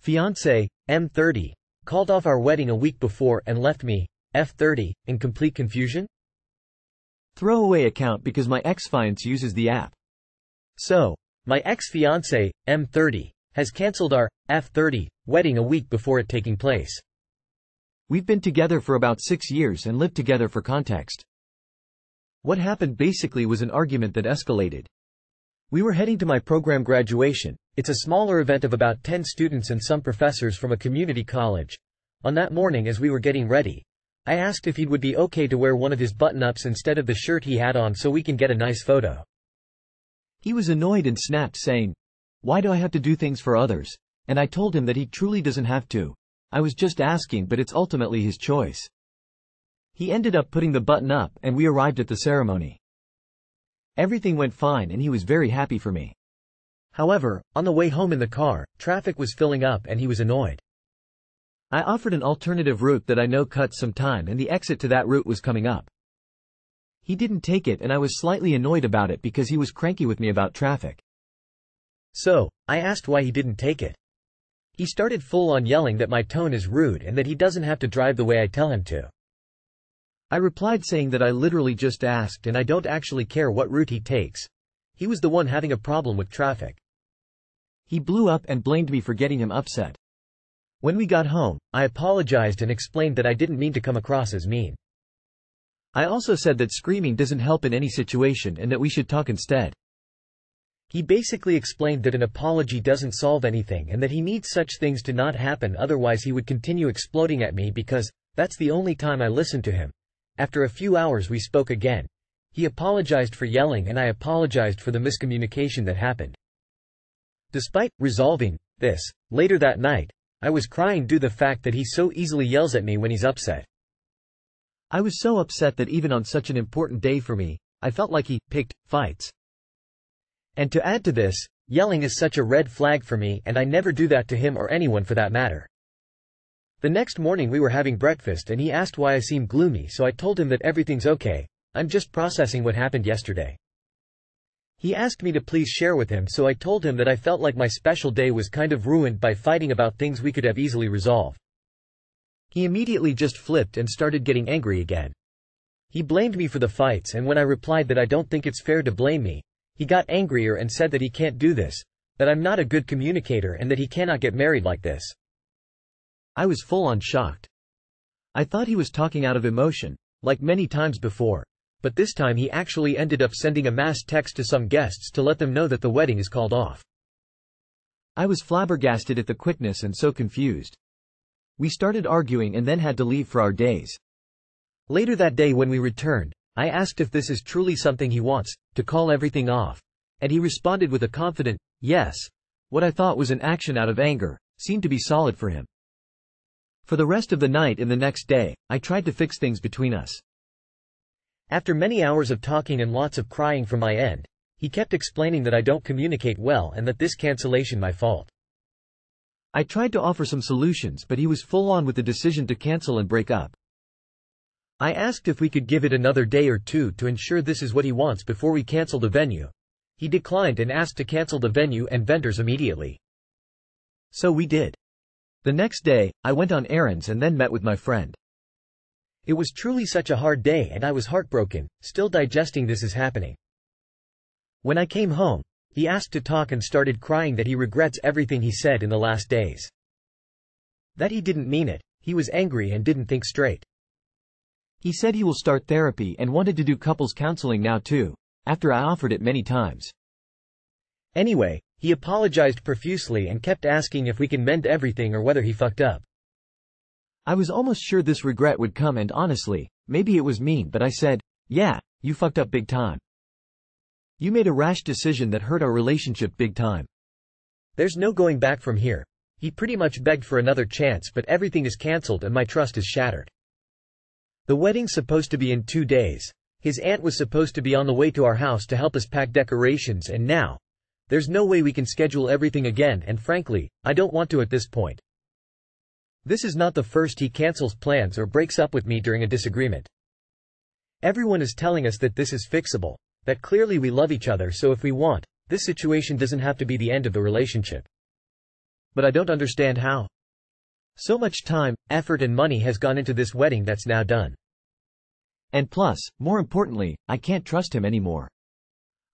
Fiancé, M30, called off our wedding a week before and left me, F30, in complete confusion? Throwaway account because my ex-fiancé uses the app. So, my ex-fiancé, M30, has cancelled our, F30, wedding a week before it taking place. We've been together for about 6 years and lived together for context. What happened basically was an argument that escalated. We were heading to my program graduation. It's a smaller event of about 10 students and some professors from a community college. On that morning as we were getting ready, I asked if he would be okay to wear one of his button-ups instead of the shirt he had on so we can get a nice photo. He was annoyed and snapped saying, "Why do I have to do things for others?" And I told him that he truly doesn't have to. I was just asking, but it's ultimately his choice. He ended up putting the button up and we arrived at the ceremony. Everything went fine and he was very happy for me. However, on the way home in the car, traffic was filling up and he was annoyed. I offered an alternative route that I know cuts some time and the exit to that route was coming up. He didn't take it and I was slightly annoyed about it because he was cranky with me about traffic. So, I asked why he didn't take it. He started full on yelling that my tone is rude and that he doesn't have to drive the way I tell him to. I replied saying that I literally just asked and I don't actually care what route he takes. He was the one having a problem with traffic. He blew up and blamed me for getting him upset. When we got home, I apologized and explained that I didn't mean to come across as mean. I also said that screaming doesn't help in any situation and that we should talk instead. He basically explained that an apology doesn't solve anything and that he needs such things to not happen, otherwise he would continue exploding at me because that's the only time I listened to him. After a few hours we spoke again. He apologized for yelling and I apologized for the miscommunication that happened. Despite resolving this, later that night, I was crying due to the fact that he so easily yells at me when he's upset. I was so upset that even on such an important day for me, I felt like he picked fights. And to add to this, yelling is such a red flag for me and I never do that to him or anyone for that matter. The next morning we were having breakfast and he asked why I seemed gloomy, so I told him that everything's okay, I'm just processing what happened yesterday. He asked me to please share with him, so I told him that I felt like my special day was kind of ruined by fighting about things we could have easily resolved. He immediately just flipped and started getting angry again. He blamed me for the fights, and when I replied that I don't think it's fair to blame me, he got angrier and said that he can't do this, that I'm not a good communicator and that he cannot get married like this. I was full on shocked. I thought he was talking out of emotion, like many times before, but this time he actually ended up sending a mass text to some guests to let them know that the wedding is called off. I was flabbergasted at the quickness and so confused. We started arguing and then had to leave for our days. Later that day when we returned, I asked if this is truly something he wants, to call everything off, and he responded with a confident, yes. What I thought was an action out of anger, seemed to be solid for him. For the rest of the night and the next day, I tried to fix things between us. After many hours of talking and lots of crying from my end, he kept explaining that I don't communicate well and that this cancellation my fault. I tried to offer some solutions, but he was full on with the decision to cancel and break up. I asked if we could give it another day or two to ensure this is what he wants before we cancel the venue. He declined and asked to cancel the venue and vendors immediately. So we did. The next day, I went on errands and then met with my friend. It was truly such a hard day and I was heartbroken, still digesting this is happening. When I came home, he asked to talk and started crying that he regrets everything he said in the last days. That he didn't mean it, he was angry and didn't think straight. He said he will start therapy and wanted to do couples counseling now too, after I offered it many times. Anyway, he apologized profusely and kept asking if we can mend everything or whether he fucked up. I was almost sure this regret would come and honestly, maybe it was mean, but I said, yeah, you fucked up big time. You made a rash decision that hurt our relationship big time. There's no going back from here. He pretty much begged for another chance, but everything is cancelled and my trust is shattered. The wedding's supposed to be in 2 days. His aunt was supposed to be on the way to our house to help us pack decorations, and now, there's no way we can schedule everything again, and frankly, I don't want to at this point. This is not the first he cancels plans or breaks up with me during a disagreement. Everyone is telling us that this is fixable, that clearly we love each other, so if we want, this situation doesn't have to be the end of the relationship. But I don't understand how. So much time, effort and money has gone into this wedding that's now done. And plus, more importantly, I can't trust him anymore.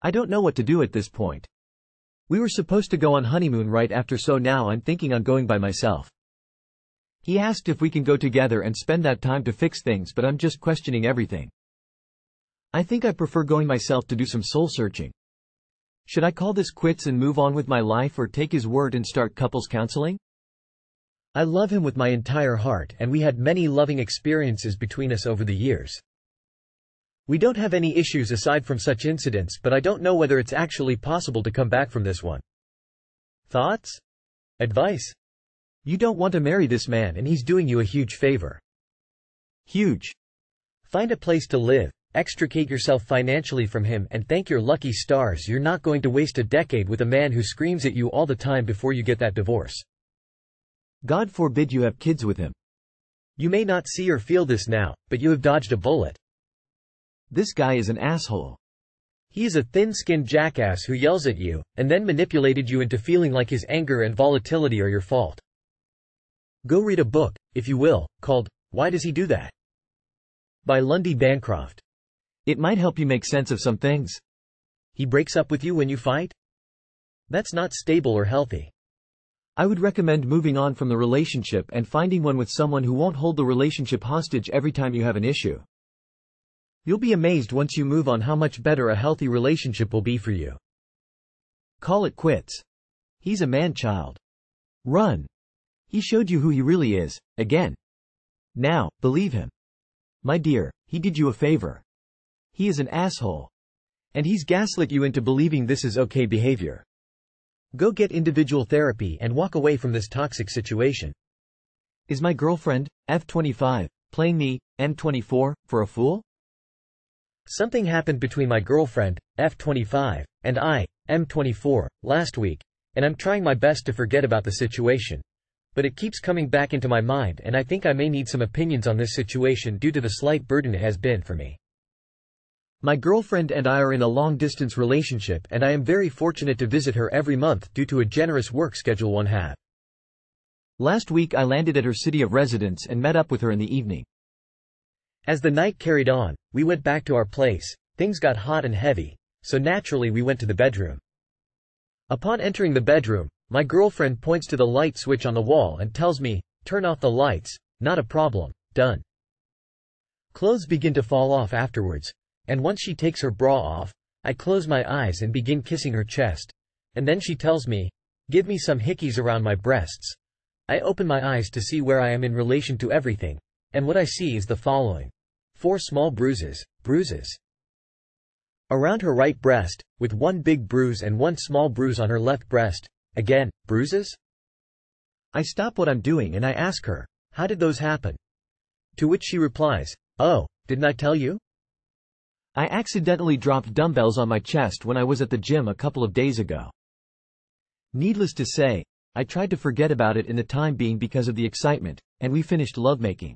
I don't know what to do at this point. We were supposed to go on honeymoon right after, so now I'm thinking on going by myself. He asked if we can go together and spend that time to fix things, but I'm just questioning everything. I think I prefer going myself to do some soul searching. Should I call this quits and move on with my life, or take his word and start couples counseling? I love him with my entire heart, and we had many loving experiences between us over the years. We don't have any issues aside from such incidents, but I don't know whether it's actually possible to come back from this one. Thoughts? Advice? You don't want to marry this man, and he's doing you a huge favor. Huge. Find a place to live, extricate yourself financially from him, and thank your lucky stars you're not going to waste a decade with a man who screams at you all the time before you get that divorce. God forbid you have kids with him. You may not see or feel this now, but you have dodged a bullet. This guy is an asshole. He is a thin-skinned jackass who yells at you, and then manipulated you into feeling like his anger and volatility are your fault. Go read a book, if you will, called, Why Does He Do That? By Lundy Bancroft. It might help you make sense of some things. He breaks up with you when you fight? That's not stable or healthy. I would recommend moving on from the relationship and finding one with someone who won't hold the relationship hostage every time you have an issue. You'll be amazed once you move on how much better a healthy relationship will be for you. Call it quits. He's a man-child. Run. He showed you who he really is, again. Now, believe him. My dear, he did you a favor. He is an asshole. And he's gaslit you into believing this is okay behavior. Go get individual therapy and walk away from this toxic situation. Is my girlfriend, F25, playing me, M24, for a fool? Something happened between my girlfriend, F25, and I, M24, last week, and I'm trying my best to forget about the situation. But it keeps coming back into my mind, and I think I may need some opinions on this situation due to the slight burden it has been for me. My girlfriend and I are in a long-distance relationship, and I am very fortunate to visit her every month due to a generous work schedule one have. Last week I landed at her city of residence and met up with her in the evening. As the night carried on, we went back to our place. Things got hot and heavy, so naturally we went to the bedroom. Upon entering the bedroom, my girlfriend points to the light switch on the wall and tells me, "Turn off the lights, not a problem, done." Clothes begin to fall off afterwards, and once she takes her bra off, I close my eyes and begin kissing her chest, and then she tells me, "Give me some hickeys around my breasts." I open my eyes to see where I am in relation to everything, and what I see is the following. 4 small bruises. Around her right breast, with 1 big bruise and 1 small bruise on her left breast. Again, bruises? I stop what I'm doing and I ask her, "How did those happen?" To which she replies, "Oh, didn't I tell you? I accidentally dropped dumbbells on my chest when I was at the gym a couple of days ago." Needless to say, I tried to forget about it in the time being because of the excitement, and we finished lovemaking.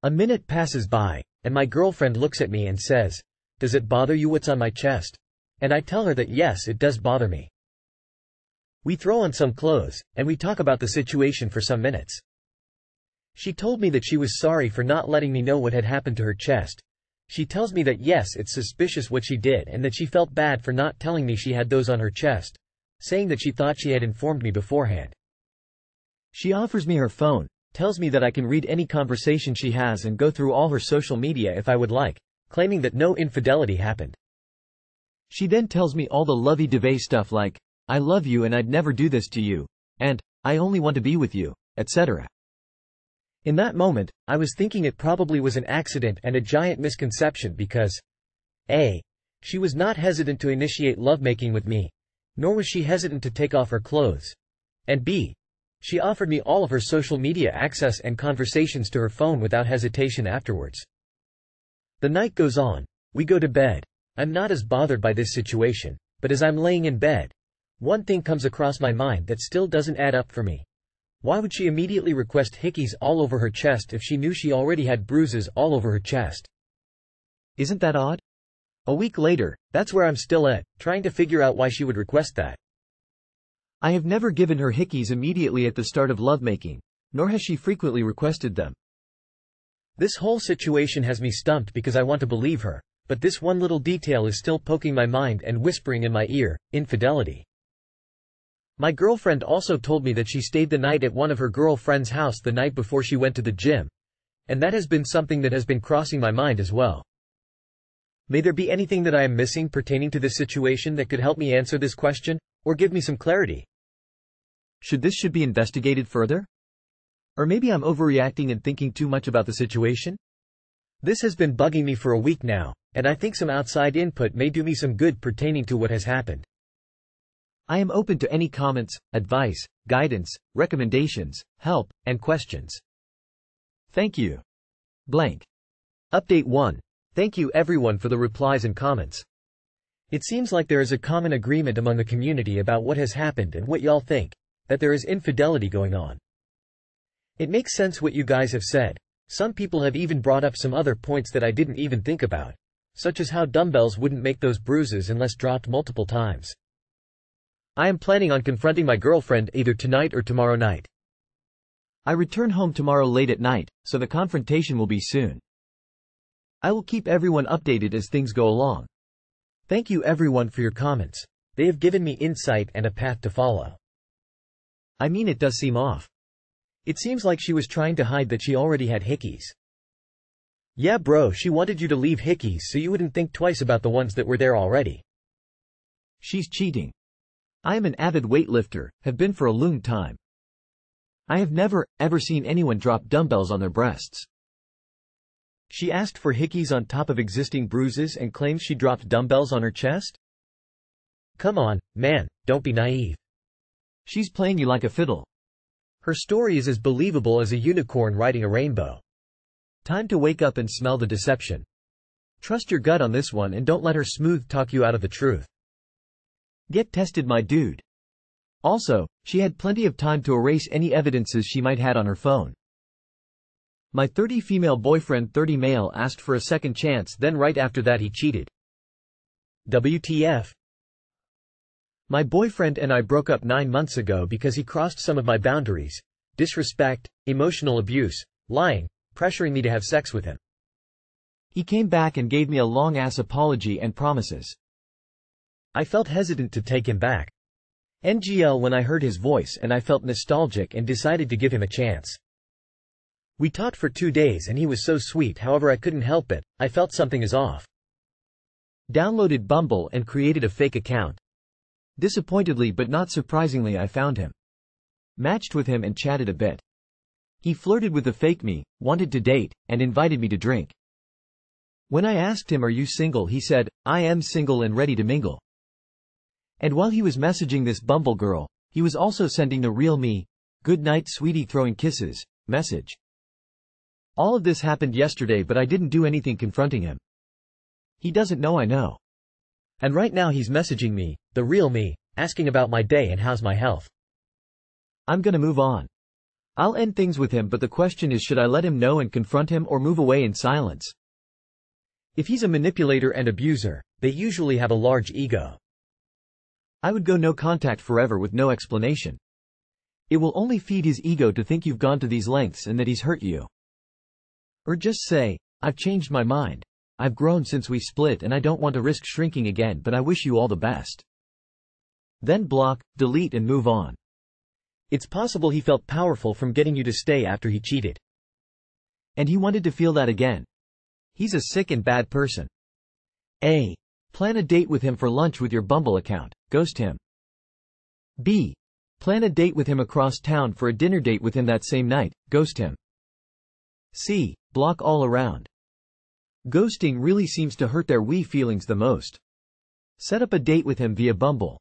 A minute passes by, and my girlfriend looks at me and says, "Does it bother you what's on my chest?" And I tell her that yes, it does bother me. We throw on some clothes, and we talk about the situation for some minutes. She told me that she was sorry for not letting me know what had happened to her chest. She tells me that yes, it's suspicious what she did and that she felt bad for not telling me she had those on her chest, saying that she thought she had informed me beforehand. She offers me her phone, tells me that I can read any conversation she has and go through all her social media if I would like, claiming that no infidelity happened. She then tells me all the lovey-dovey stuff like, "I love you and I'd never do this to you," and, "I only want to be with you," etc. In that moment, I was thinking it probably was an accident and a giant misconception because A. She was not hesitant to initiate lovemaking with me, nor was she hesitant to take off her clothes, and B. She offered me all of her social media access and conversations to her phone without hesitation afterwards. The night goes on, we go to bed. I'm not as bothered by this situation, but as I'm laying in bed, one thing comes across my mind that still doesn't add up for me. Why would she immediately request hickeys all over her chest if she knew she already had bruises all over her chest? Isn't that odd? A week later, that's where I'm still at, trying to figure out why she would request that. I have never given her hickeys immediately at the start of lovemaking, nor has she frequently requested them. This whole situation has me stumped because I want to believe her, but this one little detail is still poking my mind and whispering in my ear, infidelity. My girlfriend also told me that she stayed the night at one of her girlfriend's house the night before she went to the gym, and that has been something that has been crossing my mind as well. May there be anything that I am missing pertaining to this situation that could help me answer this question, or give me some clarity? Should be investigated further? Or maybe I'm overreacting and thinking too much about the situation? This has been bugging me for a week now, and I think some outside input may do me some good pertaining to what has happened. I am open to any comments, advice, guidance, recommendations, help, and questions. Thank you. Blank. Update 1. Thank you everyone for the replies and comments. It seems like there is a common agreement among the community about what has happened and what y'all think, that there is infidelity going on. It makes sense what you guys have said. Some people have even brought up some other points that I didn't even think about, such as how dumbbells wouldn't make those bruises unless dropped multiple times. I am planning on confronting my girlfriend either tonight or tomorrow night. I return home tomorrow late at night, so the confrontation will be soon. I will keep everyone updated as things go along. Thank you everyone for your comments. They have given me insight and a path to follow. I mean, it does seem off. It seems like she was trying to hide that she already had hickeys. Yeah bro, she wanted you to leave hickeys so you wouldn't think twice about the ones that were there already. She's cheating. I am an avid weightlifter, have been for a long time. I have never, ever seen anyone drop dumbbells on their breasts. She asked for hickeys on top of existing bruises and claims she dropped dumbbells on her chest? Come on, man, don't be naive. She's playing you like a fiddle. Her story is as believable as a unicorn riding a rainbow. Time to wake up and smell the deception. Trust your gut on this one and don't let her smooth talk you out of the truth. Get tested, my dude. Also, she had plenty of time to erase any evidences she might had on her phone. My 30 female boyfriend 30 male asked for a second chance, then right after that he cheated. WTF. My boyfriend and I broke up 9 months ago because he crossed some of my boundaries: disrespect, emotional abuse, lying, pressuring me to have sex with him. He came back and gave me a long-ass apology and promises. I felt hesitant to take him back. NGL when I heard his voice, and I felt nostalgic and decided to give him a chance. We talked for 2 days and he was so sweet, however I couldn't help it, I felt something is off. Downloaded Bumble and created a fake account. Disappointedly but not surprisingly I found him. Matched with him and chatted a bit. He flirted with the fake me, wanted to date, and invited me to drink. When I asked him, "Are you single?" he said, "I am single and ready to mingle." And while he was messaging this Bumble girl, he was also sending the real me, "Good night sweetie, throwing kisses," message. All of this happened yesterday, but I didn't do anything confronting him. He doesn't know I know. And right now he's messaging me, the real me, asking about my day and how's my health. I'm gonna move on. I'll end things with him, but the question is, should I let him know and confront him or move away in silence? If he's a manipulator and abuser, they usually have a large ego. I would go no contact forever with no explanation. It will only feed his ego to think you've gone to these lengths and that he's hurt you. Or just say, "I've changed my mind. I've grown since we split and I don't want to risk shrinking again, but I wish you all the best." Then block, delete and move on. It's possible he felt powerful from getting you to stay after he cheated. And he wanted to feel that again. He's a sick and bad person. A. Plan a date with him for lunch with your Bumble account, ghost him. B. Plan a date with him across town for a dinner date with him that same night, ghost him. C. Block all around. Ghosting really seems to hurt their wee feelings the most. Set up a date with him via Bumble.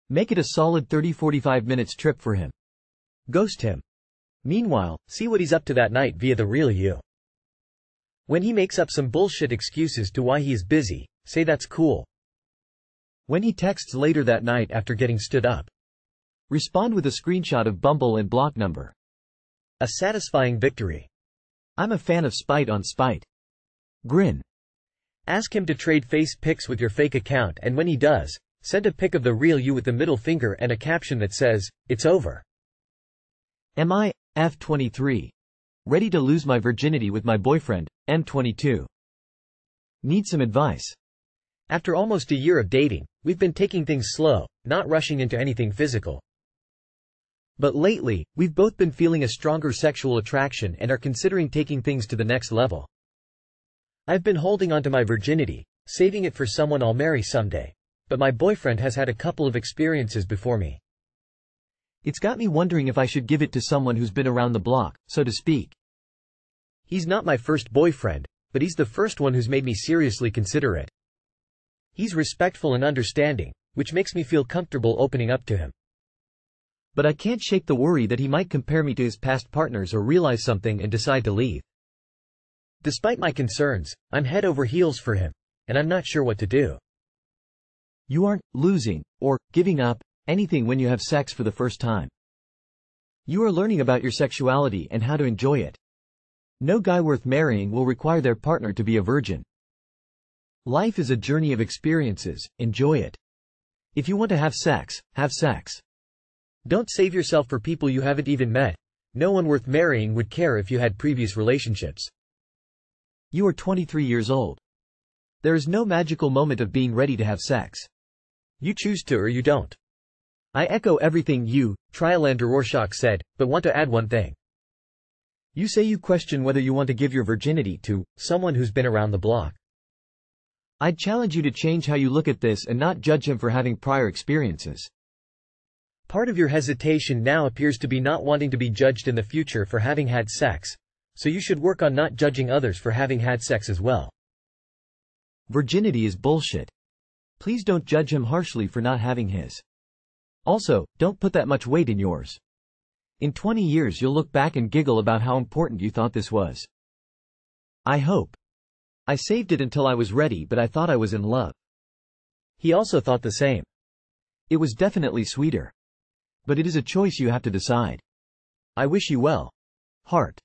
Make it a solid 30-45 minutes trip for him. Ghost him. Meanwhile, see what he's up to that night via the real you. When he makes up some bullshit excuses to why he is busy, say that's cool. When he texts later that night after getting stood up, respond with a screenshot of Bumble and block number. A satisfying victory. I'm a fan of spite on spite. Grin. Ask him to trade face pics with your fake account, and when he does, Send a pic of the real you with the middle finger and a caption that says, "It's over." Am I, F23, ready to lose my virginity with my boyfriend, M22? Need some advice. After almost a year of dating, we've been taking things slow, not rushing into anything physical. But lately, we've both been feeling a stronger sexual attraction and are considering taking things to the next level. I've been holding onto my virginity, saving it for someone I'll marry someday. But my boyfriend has had a couple of experiences before me. It's got me wondering if I should give it to someone who's been around the block, so to speak. He's not my first boyfriend, but he's the first one who's made me seriously consider it. He's respectful and understanding, which makes me feel comfortable opening up to him. But I can't shake the worry that he might compare me to his past partners or realize something and decide to leave. Despite my concerns, I'm head over heels for him, and I'm not sure what to do. You aren't losing, or giving up, anything when you have sex for the first time. You are learning about your sexuality and how to enjoy it. No guy worth marrying will require their partner to be a virgin. Life is a journey of experiences, enjoy it. If you want to have sex, have sex. Don't save yourself for people you haven't even met. No one worth marrying would care if you had previous relationships. You are 23 years old. There is no magical moment of being ready to have sex. You choose to or you don't. I echo everything you, Trialander Rorschach said, but want to add one thing. You say you question whether you want to give your virginity to someone who's been around the block. I'd challenge you to change how you look at this and not judge him for having prior experiences. Part of your hesitation now appears to be not wanting to be judged in the future for having had sex, so you should work on not judging others for having had sex as well. Virginity is bullshit. Please don't judge him harshly for not having his. Also, don't put that much weight in yours. In 20 years you'll look back and giggle about how important you thought this was. I hope. I saved it until I was ready, but I thought I was in love. He also thought the same. It was definitely sweeter. But it is a choice you have to decide. I wish you well. Heart.